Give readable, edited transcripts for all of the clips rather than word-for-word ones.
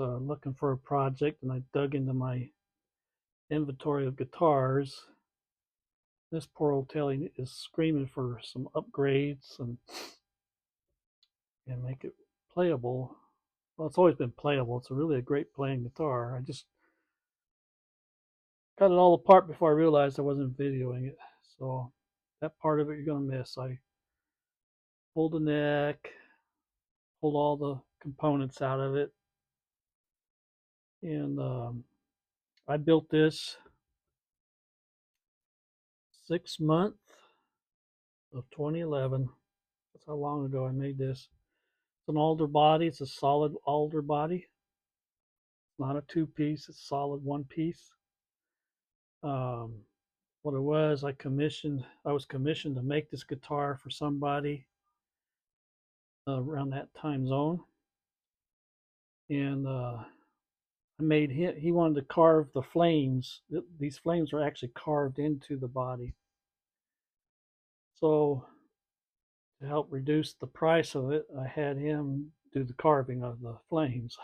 looking for a project, and I dug into my inventory of guitars. This poor old Telly is screaming for some upgrades and make it playable. Well, it's always been playable. It's really a great playing guitar. I just got it all apart before I realized I wasn't videoing it. So that part of it you're gonna miss. I pulled the neck, pulled all the components out of it, and I built this 6 months of 2011. That's how long ago I made this. It's an alder body. It's a solid alder body. It's not a two-piece. It's solid one piece. Um, what it was, I was commissioned to make this guitar for somebody around that time zone, and I made him. He wanted to carve the flames. These flames are actually carved into the body. So to help reduce the price of it, I had him do the carving of the flames.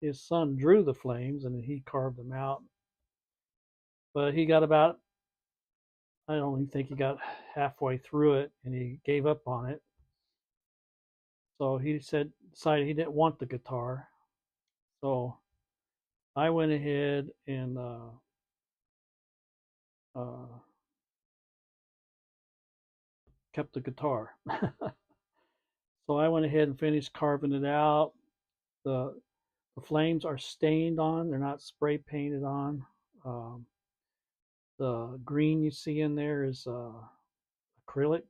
His son drew the flames and he carved them out. But he got about, I don't even think he got halfway through it and he gave up on it. So he decided he didn't want the guitar. So I went ahead and uh, kept the guitar. So I went ahead and finished carving it out. The the flames are stained on; they're not spray painted on. Um, the green you see in there is acrylic,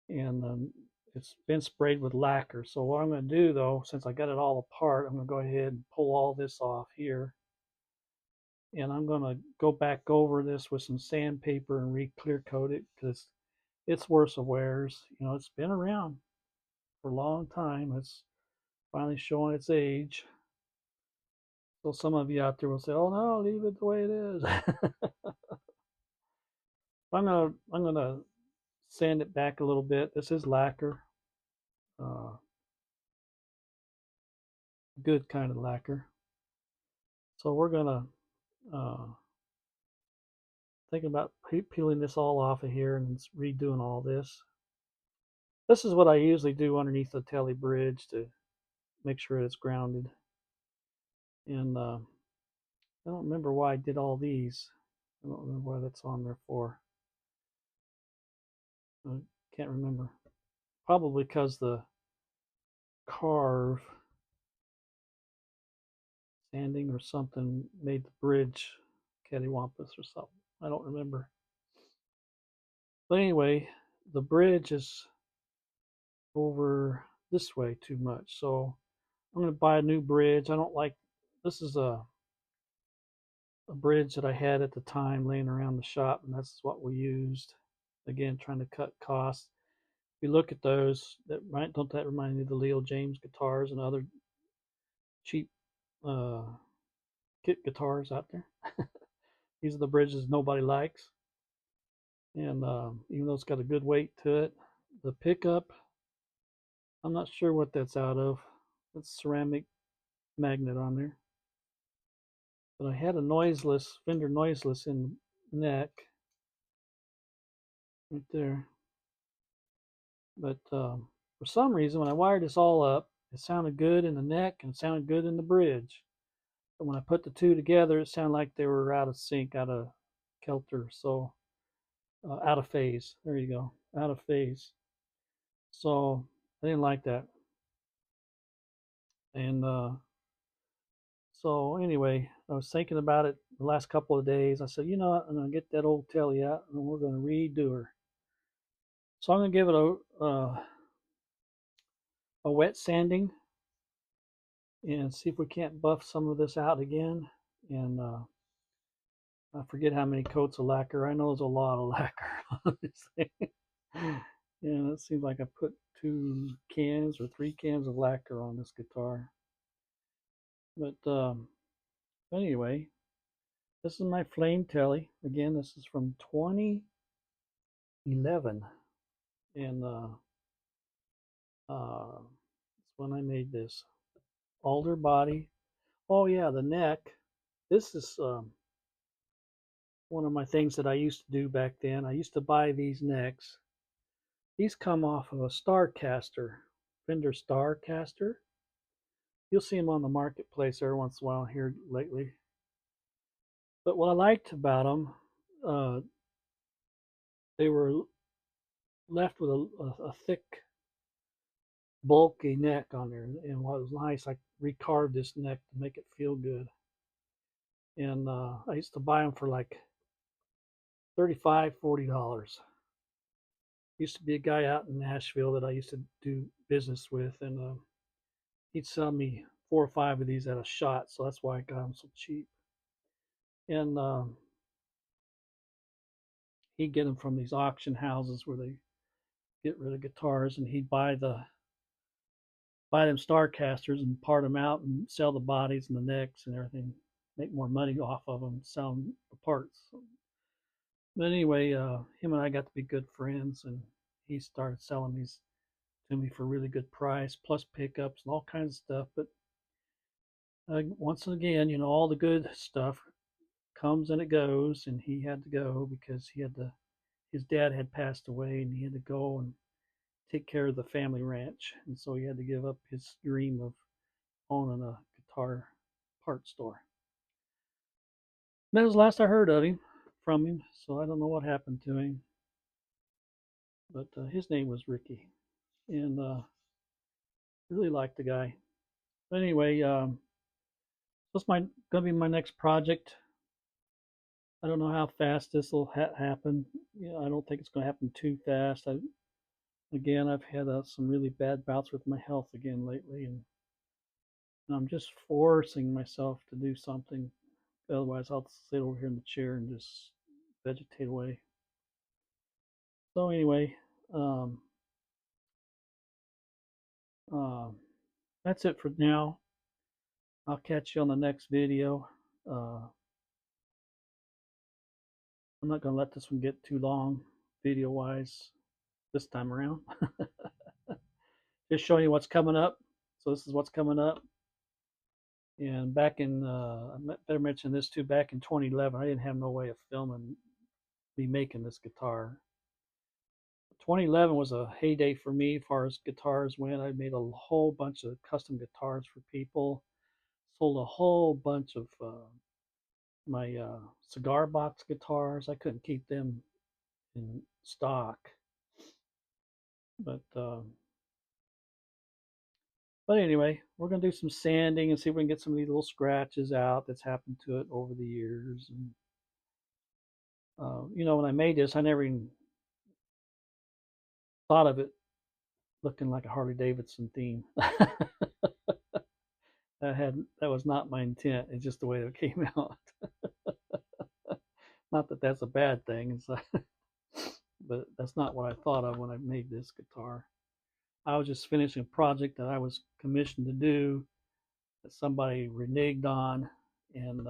and it's been sprayed with lacquer. So what I'm going to do, though, since I got it all apart, I'm going to go ahead and pull all this off here, and I'm going to go back over this with some sandpaper and re-clear coat it because it's worse of wears. You know, it's been around for a long time. It's finally showing its age. So some of you out there will say, "Oh no, leave it the way it is." I'm gonna sand it back a little bit. This is lacquer, uh, good kind of lacquer. So we're gonna uh, thinking about peeling this all off of here and redoing all this. This is what I usually do underneath the telly bridge to make sure it's grounded. And I don't remember why I did all these. I don't remember what that's on there for. I can't remember. Probably because the carve sanding or something made the bridge cattywampus or something. I don't remember. But anyway, the bridge is over this way too much. So I'm going to buy a new bridge. I don't like, this is a bridge that I had at the time laying around the shop, and that's what we used. Again, trying to cut costs. If you look at those, don't that remind me of the Leo James guitars and other cheap uh, kit guitars out there? These are the bridges nobody likes. And even though it's got a good weight to it, the pickup, I'm not sure what that's out of. It's ceramic magnet on there. But I had a noiseless, Fender noiseless in the neck right there. But for some reason, when I wired this all up, it sounded good in the neck and it sounded good in the bridge. But when I put the two together, it sounded like they were out of sync, out of kilter. So out of phase. There you go, out of phase. So I didn't like that. And so anyway, I was thinking about it the last couple of days. I said, you know what, I'm going to get that old telly out and we're going to redo her. So I'm going to give it a wet sanding and see if we can't buff some of this out again. And I forget how many coats of lacquer. I know there's a lot of lacquer on this thing. Yeah, it seems like I put 2 cans or 3 cans of lacquer on this guitar. But anyway, this is my flame telly. Again, this is from 2011, and that's when I made this. alder body. Oh yeah, the neck. This is one of my things that I used to do back then. I used to buy these necks. These come off of a Starcaster, Fender Starcaster. You'll see them on the marketplace every once in a while here lately. But what I liked about them, they were left with a thick, bulky neck on there. And what was nice, I recarved this neck to make it feel good. And I used to buy them for like $35, $40. Used to be a guy out in Nashville that I used to do business with, and he'd sell me 4 or 5 of these at a shot, so that's why I got them so cheap. And he'd get them from these auction houses where they get rid of guitars, and he'd buy them Starcasters and part them out and sell the bodies and the necks and everything, make more money off of them, selling the parts. But anyway, him and I got to be good friends, and he started selling these to me for a really good price, plus pickups and all kinds of stuff. But once again, all the good stuff comes and it goes, and he had to go because his dad had passed away, and he had to go and take care of the family ranch, and so he had to give up his dream of owning a guitar part store. And that was the last I heard of him from him, so I don't know what happened to him. But his name was Ricky, and really liked the guy. But anyway, that's going to be my next project. I don't know how fast this will happen. I don't think it's going to happen too fast. I've had some really bad bouts with my health again lately, and I'm just forcing myself to do something. Otherwise, I'll sit over here in the chair and just vegetate away. So anyway, that's it for now. I'll catch you on the next video. I'm not going to let this one get too long, video-wise, this time around. Just showing you what's coming up. So this is what's coming up. And back in, I better mention this too, back in 2011, I didn't have no way of filming me making this guitar. 2011 was a heyday for me as far as guitars went. I made a whole bunch of custom guitars for people, sold a whole bunch of my cigar box guitars. I couldn't keep them in stock. But anyway, we're going to do some sanding and see if we can get some of these little scratches out that's happened to it over the years. And when I made this, I never even thought of it looking like a Harley Davidson theme. That was not my intent. It's just the way it came out. Not that that's a bad thing, but that's not what I thought of when I made this guitar. I was just finishing a project that I was commissioned to do that somebody reneged on, and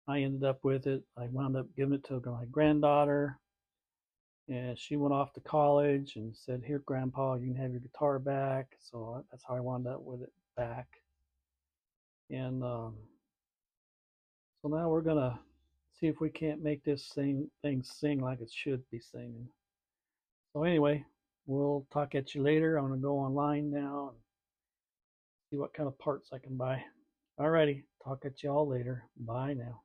I ended up with it. I wound up giving it to my granddaughter, and she went off to college and said, "Here, Grandpa, you can have your guitar back." So that's how I wound up with it back. And so now we're gonna see if we can't make this thing sing like it should be singing. So anyway, we'll talk at you later. I'm gonna go online now and see what kind of parts I can buy. Alrighty, talk at you all later. Bye now.